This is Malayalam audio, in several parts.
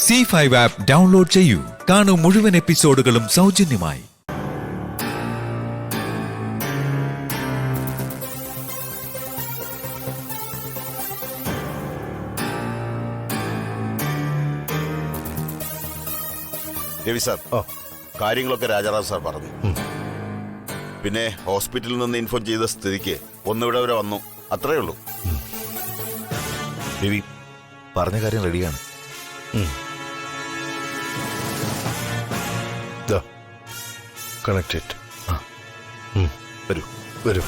C5 ആപ്പ് ഡൗൺലോഡ് ചെയ്യൂ. കാണൂ മുഴുവൻ എപ്പിസോഡുകളും സൗജന്യമായി. രവി സാർ, കാര്യങ്ങളൊക്കെ രാജാറാം സാർ പറഞ്ഞു. പിന്നെ ഹോസ്പിറ്റലിൽ നിന്ന് ഇൻഫോം ചെയ്ത സ്ഥിതിക്ക് ഒന്നിവിടെ വരെ വന്നു, അത്രേ ഉള്ളൂ. രവി പറഞ്ഞ കാര്യം റെഡിയാണ്. കണക്റ്റഡ്. വരൂ വരൂ.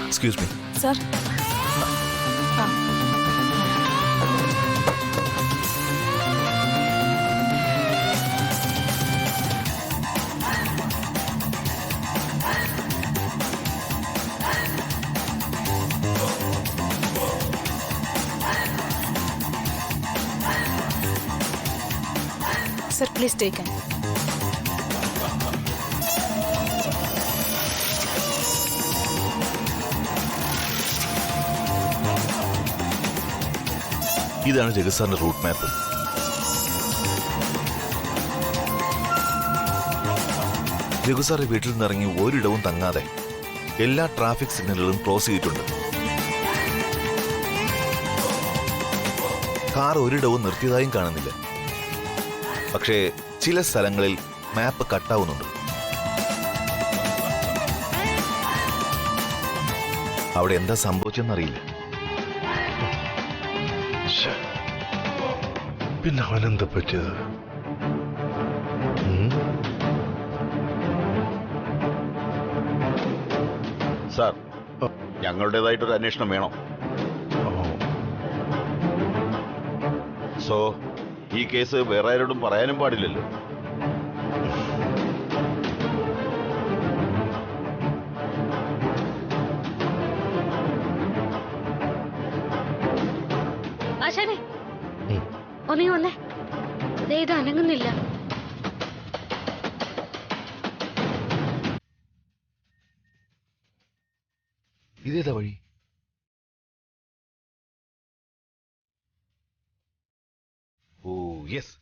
Excuse me sir. Sir, please take it. ഇതാണ് ജഗത് സാറിന്റെ റൂട്ട് മാപ്പ്. ജഗത് സാറിന്റെ വീട്ടിൽ നിന്നിറങ്ങി ഒരിടവും തങ്ങാതെ എല്ലാ ട്രാഫിക് സിഗ്നലുകളും ക്രോസ് ചെയ്തിട്ടുണ്ട്. കാർ ഒരിടവും നിർത്തിയതായും കാണുന്നില്ല. പക്ഷേ ചില സ്ഥലങ്ങളിൽ മാപ്പ് കട്ടാവുന്നുണ്ട്. അവിടെ എന്താ സംഭവിച്ചെന്നറിയില്ല. പിന്നെ അവനെന്താ പറ്റിയത്? സാർ, ഞങ്ങളുടേതായിട്ടൊരു അന്വേഷണം വേണം. സോ ഈ കേസ് വേറെ ആരോടും പറയാനും പാടില്ലല്ലോ. ആശാനെ, ഒന്നേ വന്നേ, ഇത് അനങ്ങുന്നില്ല. ഇതേതാ വഴി? ഓ യെസ്,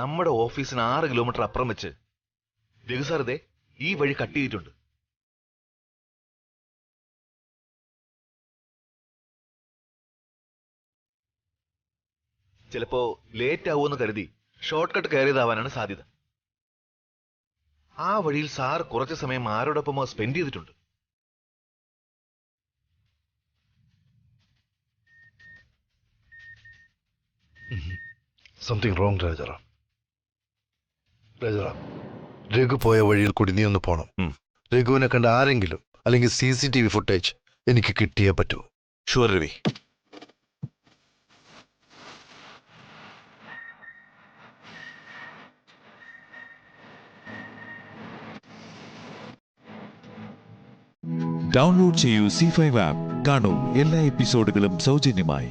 നമ്മുടെ ഓഫീസിന് 6 കിലോമീറ്റർ അപ്പുറം വെച്ച് രഘുസാർ ഈ വഴി കട്ട് ചെയ്തിട്ടുണ്ട്. ചിലപ്പോ ലേറ്റ് ആവുമെന്ന് കരുതി ഷോർട്ട് കട്ട് കയറിയതാവാനാണ് സാധ്യത. ആ വഴിയിൽ സാർ കുറച്ചു സമയം ആരോടൊപ്പമോ സ്പെൻഡ് ചെയ്തിട്ടുണ്ട്. Something wrong Rajaram. രാജാറാം, രഘു പോയ വഴിയിൽ കൂടി നീ ഒന്ന് പോണം. രഘുവിനെ കണ്ട ആരെങ്കിലും അല്ലെങ്കിൽ CCTV ഫുട്ടേജ് എനിക്ക് കിട്ടിയേ പറ്റൂ. ഷുവർ രവി. ഡൗൺലോഡ് ചെയ്യൂ C5 ആപ്പ്. കാണൂ എല്ലാ എപ്പിസോഡുകളും സൗജന്യമായി.